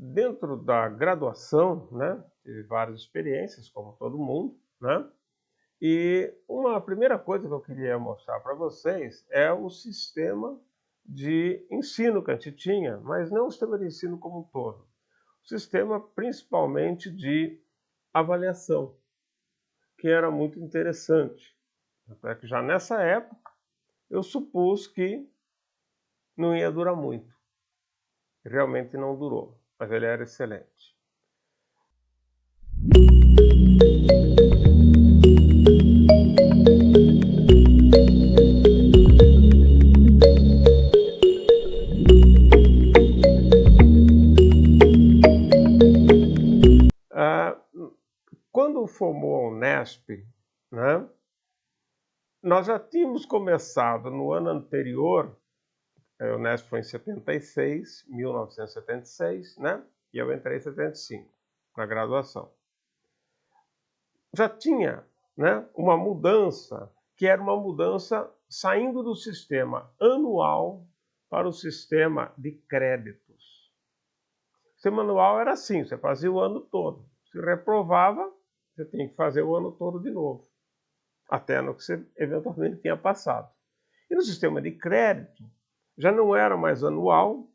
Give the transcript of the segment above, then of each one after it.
Dentro da graduação, né, tive várias experiências, como todo mundo, né? E uma primeira coisa que eu queria mostrar para vocês é o sistema de ensino que a gente tinha, mas não o sistema de ensino como um todo. O sistema principalmente de avaliação, que era muito interessante. Até que já nessa época eu supus que não ia durar muito. Realmente não durou, mas ele era excelente. Quando formou a Unesp, né, nós já tínhamos começado no ano anterior, a Unesp foi em 76, 1976, né, e eu entrei em 75, na graduação. Já tinha, né, uma mudança, que era uma mudança saindo do sistema anual para o sistema de créditos. O sistema anual era assim, você fazia o ano todo. Se reprovava, você tinha que fazer o ano todo de novo, até no que você eventualmente tinha passado. E no sistema de crédito, já não era mais anual,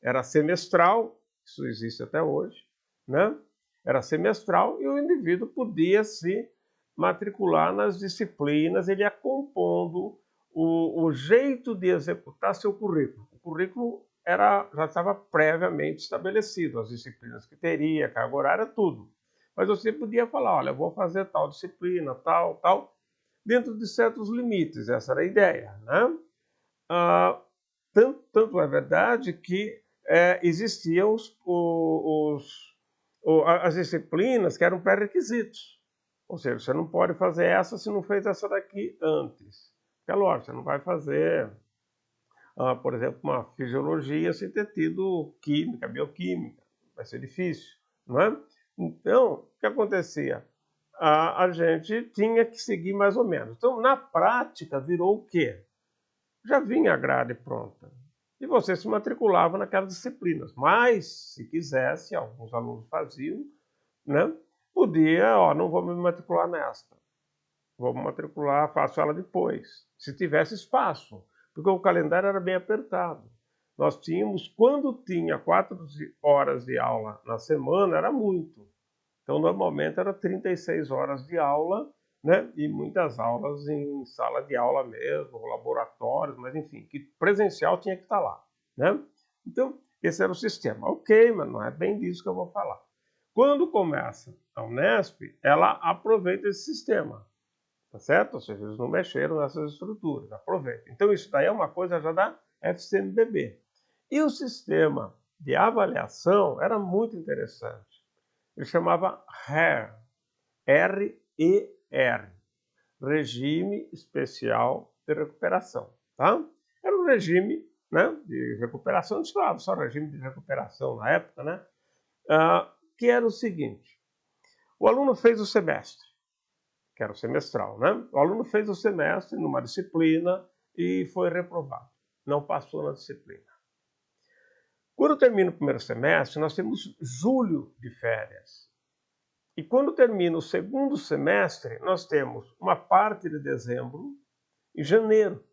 era semestral, isso existe até hoje, né? Era semestral e o indivíduo podia se matricular nas disciplinas, ele ia compondo o jeito de executar seu currículo. O currículo já estava previamente estabelecido, as disciplinas que teria, carga horária, tudo. Mas você podia falar, olha, eu vou fazer tal disciplina, tal, tal, dentro de certos limites, essa era a ideia, né? Tanto é verdade que existiam as disciplinas que eram pré-requisitos. Ou seja, você não pode fazer essa se não fez essa daqui antes. É lógico, você não vai fazer, por exemplo, uma fisiologia sem ter tido química, bioquímica. Vai ser difícil, não é? Então, o que acontecia? A gente tinha que seguir mais ou menos. Então, na prática, virou o quê? Já vinha a grade pronta. E você se matriculava naquelas disciplinas. Mas, se quisesse, alguns alunos faziam, né? Podia, ó, não vou me matricular nesta. Vou me matricular, faço ela depois. Se tivesse espaço, porque o calendário era bem apertado. Nós tínhamos, quando tinha 4 horas de aula na semana, era muito. Então, normalmente, era 36 horas de aula, né? E muitas aulas em sala de aula mesmo, laboratórios, mas enfim, que presencial tinha que estar lá, né? Então, esse era o sistema. Ok, mas não é bem disso que eu vou falar. Quando começa a Unesp, ela aproveita esse sistema, tá certo? Ou seja, eles não mexeram nessas estruturas, aproveita. Então, isso daí é uma coisa já da FCNBB. E o sistema de avaliação era muito interessante. Ele chamava RER, R-E-R, Regime Especial de Recuperação. Tá? Era um regime, né, de recuperação, não se falava só regime de recuperação na época, né, que era o seguinte: o aluno fez o semestre, que era o semestral, né? O aluno fez o semestre numa disciplina e foi reprovado, não passou na disciplina. Quando termina o primeiro semestre, nós temos julho de férias. E quando termina o segundo semestre, nós temos uma parte de dezembro e janeiro.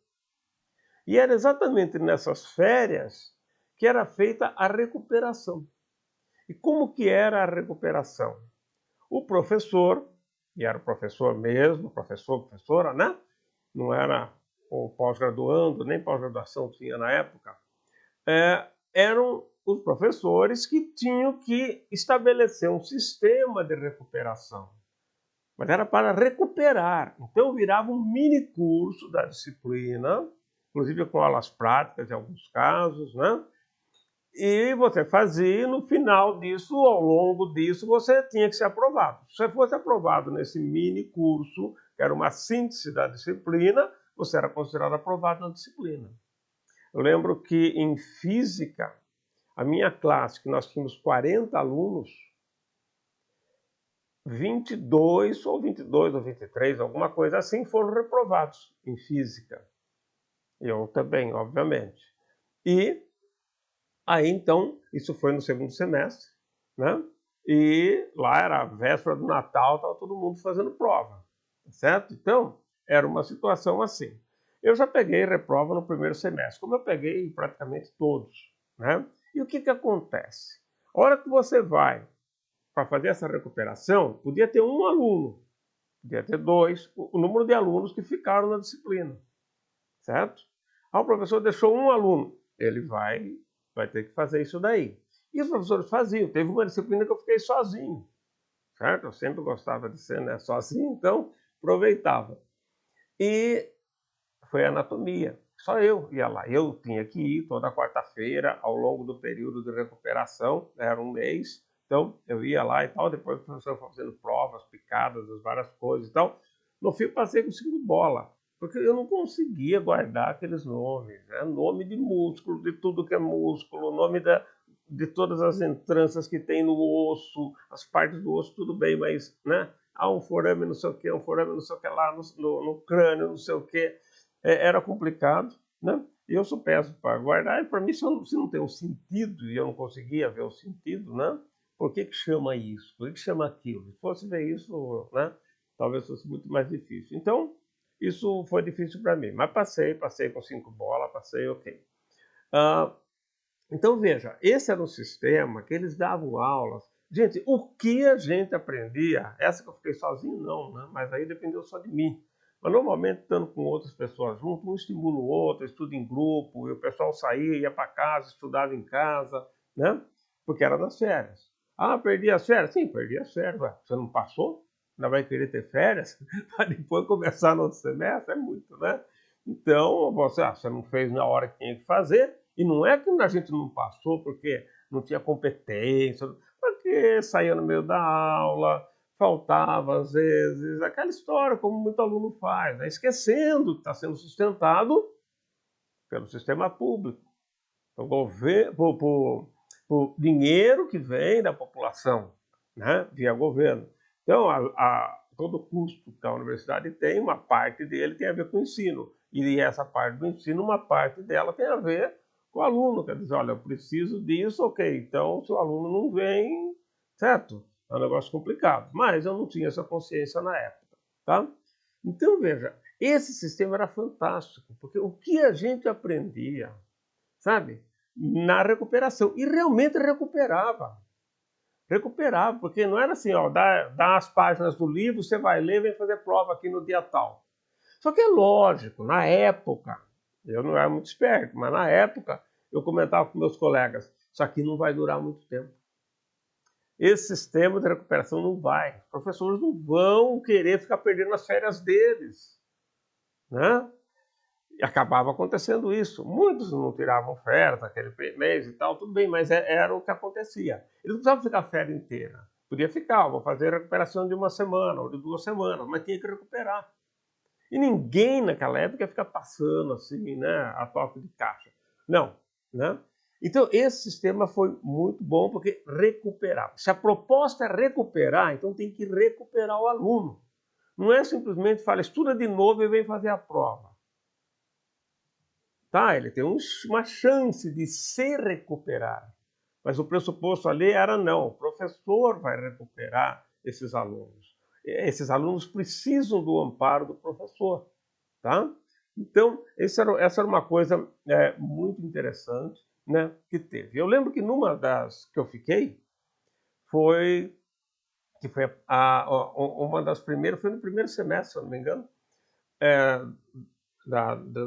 E era exatamente nessas férias que era feita a recuperação. E como que era a recuperação? O professor, e era o professor mesmo, professora, né? Não era o pós-graduando, nem pós-graduação tinha na época, eram os professores que tinham que estabelecer um sistema de recuperação. Mas era para recuperar. Então virava um mini curso da disciplina, inclusive com aulas práticas em alguns casos, né? E você fazia, e no final disso, ao longo disso, você tinha que ser aprovado. Se você fosse aprovado nesse mini curso, que era uma síntese da disciplina, você era considerado aprovado na disciplina. Eu lembro que em física, a minha classe, que nós tínhamos 40 alunos, 22 ou 23, alguma coisa assim, foram reprovados em física. Eu também, obviamente. E aí, então, isso foi no segundo semestre, né? E lá era a véspera do Natal, estava todo mundo fazendo prova, certo? Então, era uma situação assim. Eu já peguei reprova no primeiro semestre, como eu peguei praticamente todos, né? E o que que acontece? A hora que você vai para fazer essa recuperação, podia ter um aluno, podia ter dois, o número de alunos que ficaram na disciplina, certo? Ah, o professor deixou um aluno, ele vai ter que fazer isso daí. E os professores faziam. Teve uma disciplina que eu fiquei sozinho, certo? Eu sempre gostava de ser, né, sozinho, então aproveitava. E foi anatomia. Só eu ia lá. Eu tinha que ir toda quarta-feira, ao longo do período de recuperação, era um mês. Então, eu ia lá e tal, depois o professor fazendo provas, picadas, as várias coisas e tal. No fim, passei com 5 bola, porque eu não conseguia guardar aqueles nomes, né? Nome de músculo, de tudo que é músculo, nome de todas as entranças que tem no osso, as partes do osso, tudo bem, mas, né? Há um forame não sei o que, um forame não sei o que lá, no crânio, não sei o que. Era complicado, né? E eu sou péssimo para guardar, e para mim, se não tem um sentido, e eu não conseguia ver o sentido, né? Por que que chama isso? Por que que chama aquilo? Se fosse ver isso, né? Talvez fosse muito mais difícil. Então, isso foi difícil para mim, mas passei com 5 bolas, passei ok. Ah, então, veja, esse era um sistema que eles davam aulas. Gente, o que a gente aprendia, essa que eu fiquei sozinho, não, né? Mas aí dependeu só de mim. Mas normalmente, estando com outras pessoas junto, um estimula o outro, estuda em grupo, e o pessoal saía, ia para casa, estudava em casa, né? Porque era nas férias. Ah, perdi as férias? Sim, perdi as férias. Ué, você não passou? Ainda vai querer ter férias? Para depois começar no outro semestre? É muito, né? Então, você não fez na hora que tinha que fazer, e não é que a gente não passou porque não tinha competência, porque saía no meio da aula, faltava às vezes, aquela história como muito aluno faz, né? Esquecendo que está sendo sustentado pelo sistema público, pelo governo, por dinheiro que vem da população, né? Via governo. Então, todo custo que a universidade tem, uma parte dele tem a ver com o ensino. E essa parte do ensino, uma parte dela tem a ver com o aluno. Quer dizer, olha, eu preciso disso, ok. Então, se o aluno não vem, certo? É um negócio complicado. Mas eu não tinha essa consciência na época, tá? Então, veja, esse sistema era fantástico, porque o que a gente aprendia, sabe? Na recuperação. E realmente recuperava. Recuperava, porque não era assim, ó, dá as páginas do livro, você vai ler, vem fazer prova aqui no dia tal. Só que é lógico, na época, eu não era muito esperto, mas na época eu comentava com meus colegas, isso aqui não vai durar muito tempo. Esse sistema de recuperação não vai. Os professores não vão querer ficar perdendo as férias deles, né? E acabava acontecendo isso. Muitos não tiravam férias naquele mês e tal, tudo bem, mas era o que acontecia. Eles não precisavam ficar a férias inteira. Podia ficar, vou fazer a recuperação de uma semana ou de 2 semanas, mas tinha que recuperar. E ninguém naquela época ia ficar passando assim, né, a toque de caixa. Não, né? Então esse sistema foi muito bom porque recuperava. Se a proposta é recuperar, então tem que recuperar o aluno. Não é simplesmente falar, estuda de novo e vem fazer a prova. Tá, ele tem uma chance de se recuperar. Mas o pressuposto ali era não, o professor vai recuperar esses alunos. Esses alunos precisam do amparo do professor, tá? Então, essa era uma coisa muito interessante, né, que teve. Eu lembro que numa das que eu fiquei, foi uma das primeiras, foi no primeiro semestre, se eu não me engano, é,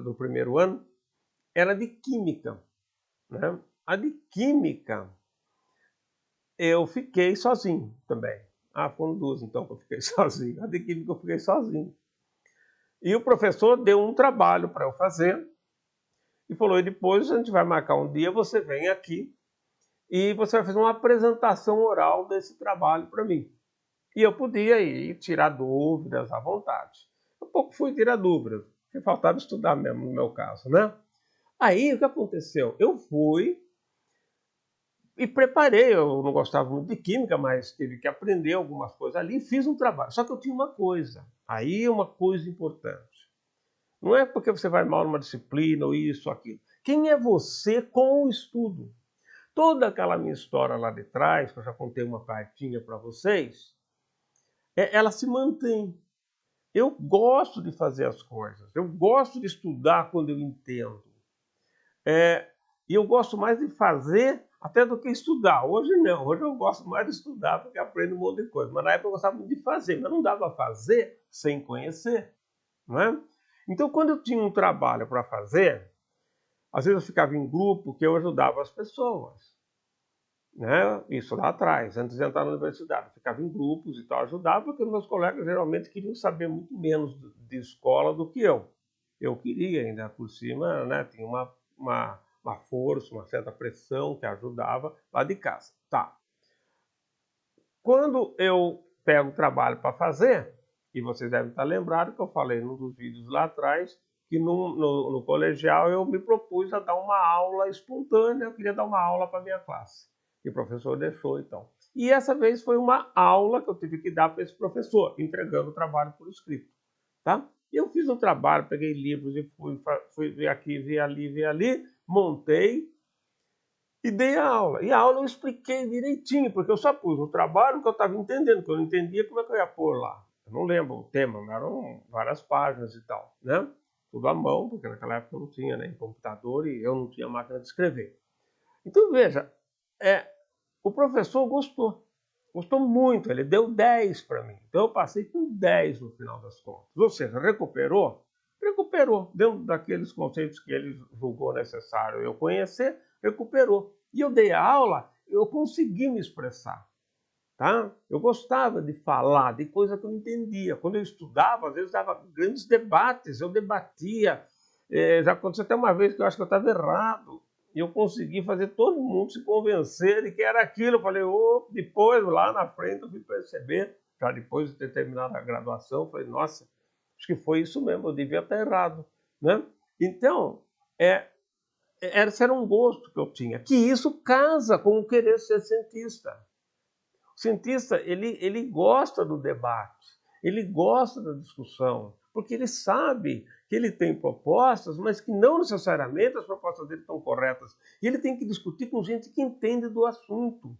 do primeiro ano, era de química, né? A de química, eu fiquei sozinho também. Ah, foram duas então que eu fiquei sozinho. A de química eu fiquei sozinho. E o professor deu um trabalho para eu fazer e falou, e depois a gente vai marcar um dia, você vem aqui e você vai fazer uma apresentação oral desse trabalho para mim. E eu podia ir tirar dúvidas à vontade. Um pouco fui tirar dúvidas, porque faltava estudar mesmo no meu caso, né? Aí o que aconteceu? Eu fui e preparei, eu não gostava muito de química, mas tive que aprender algumas coisas ali e fiz um trabalho. Só que eu tinha uma coisa, aí é uma coisa importante. Não é porque você vai mal numa disciplina ou isso ou aquilo. Quem é você com o estudo? toda aquela minha história lá de trás, que eu já contei uma partinha para vocês, ela se mantém. Eu gosto de fazer as coisas, eu gosto de estudar quando eu entendo. E eu gosto mais de fazer até do que estudar. Hoje não, hoje eu gosto mais de estudar porque aprendo um monte de coisa. Mas na época eu gostava muito de fazer, mas não dava para fazer sem conhecer, não é? Então, quando eu tinha um trabalho para fazer, às vezes eu ficava em grupo que eu ajudava as pessoas, né? Isso lá atrás, antes de entrar na universidade. Eu ficava em grupos e tal, ajudava, porque meus colegas geralmente queriam saber muito menos de escola do que eu. Eu queria ainda por cima, né? Tinha uma força, uma certa pressão que ajudava lá de casa. Tá. Quando eu pego o trabalho para fazer, e vocês devem estar lembrados que eu falei num dos vídeos lá atrás, que no colegial eu me propus a dar uma aula espontânea, eu queria dar uma aula para a minha classe. E o professor deixou, então. E essa vez foi uma aula que eu tive que dar para esse professor, entregando o trabalho por escrito. Tá? E eu fiz o trabalho, peguei livros e fui ver aqui, ver ali, montei e dei a aula. E a aula eu expliquei direitinho, porque eu só pus o trabalho que eu estava entendendo, que eu não entendia como é que eu ia pôr lá. Eu não lembro o tema, mas eram várias páginas e tal, né? Tudo à mão, porque naquela época eu não tinha nem computador e eu não tinha máquina de escrever. Então, veja, o professor gostou muito, ele deu 10 para mim. Então eu passei com 10 no final das contas. Ou seja, recuperou? Recuperou. Dentro daqueles conceitos que ele julgou necessário eu conhecer, recuperou. E eu dei a aula, eu consegui me expressar. Tá? Eu gostava de falar de coisa que eu não entendia. Quando eu estudava, às vezes dava grandes debates, eu debatia. Já aconteceu até uma vez que eu acho que eu estava errado. E eu consegui fazer todo mundo se convencer de que era aquilo. Eu falei, depois, lá na frente, eu fui perceber, já depois de ter terminado a graduação, eu falei, nossa, acho que foi isso mesmo, eu devia estar errado. Né? Então, esse era um gosto que eu tinha, que isso casa com o querer ser cientista. O cientista, ele gosta do debate, ele gosta da discussão, porque ele sabe que ele tem propostas, mas que não necessariamente as propostas dele estão corretas. E ele tem que discutir com gente que entende do assunto.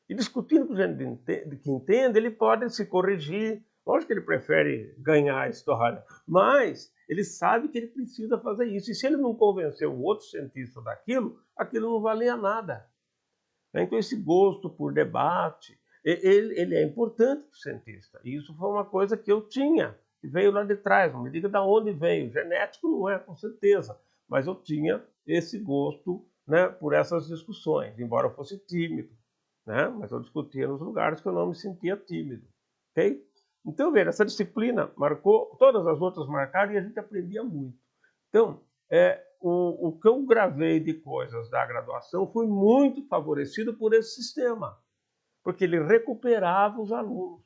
E discutindo com gente que entende, ele pode se corrigir. Lógico que ele prefere ganhar a história, mas ele sabe que ele precisa fazer isso. E se ele não convencer o outro cientista daquilo, aquilo não valia nada. Então, esse gosto por debate, ele é importante para o cientista. E isso foi uma coisa que eu tinha, que veio lá de trás. Não me diga de onde veio. Genético não é, com certeza. Mas eu tinha esse gosto, né, por essas discussões, embora eu fosse tímido. Né? Mas eu discutia nos lugares que eu não me sentia tímido. Okay? Então, veja, essa disciplina marcou, todas as outras marcaram e a gente aprendia muito. Então, o que eu gravei de coisas da graduação foi muito favorecido por esse sistema, porque ele recuperava os alunos.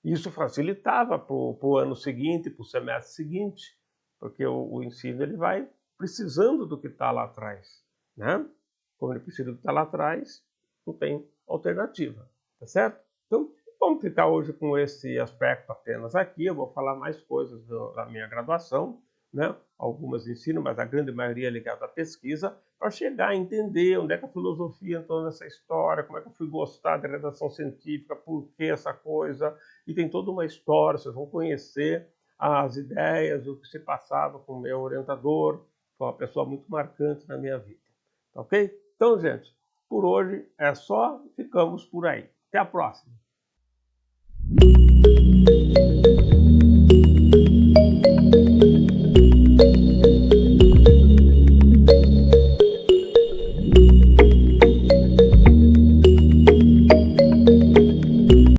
Isso facilitava para o ano seguinte, para o semestre seguinte, porque o ensino ele vai precisando do que está lá atrás. Né? Como ele precisa do que está lá atrás, não tem alternativa. Tá certo? Então, vamos ficar hoje com esse aspecto apenas aqui. Eu vou falar mais coisas da minha graduação, né? Algumas ensino, mas a grande maioria é ligada à pesquisa, para chegar a entender onde é que a filosofia entrou nessa história, como é que eu fui gostar de redação científica, por que essa coisa, e tem toda uma história, vocês vão conhecer as ideias, o que se passava com o meu orientador, foi uma pessoa muito marcante na minha vida, tá ok? Então, gente, por hoje é só, ficamos por aí. Até a próxima!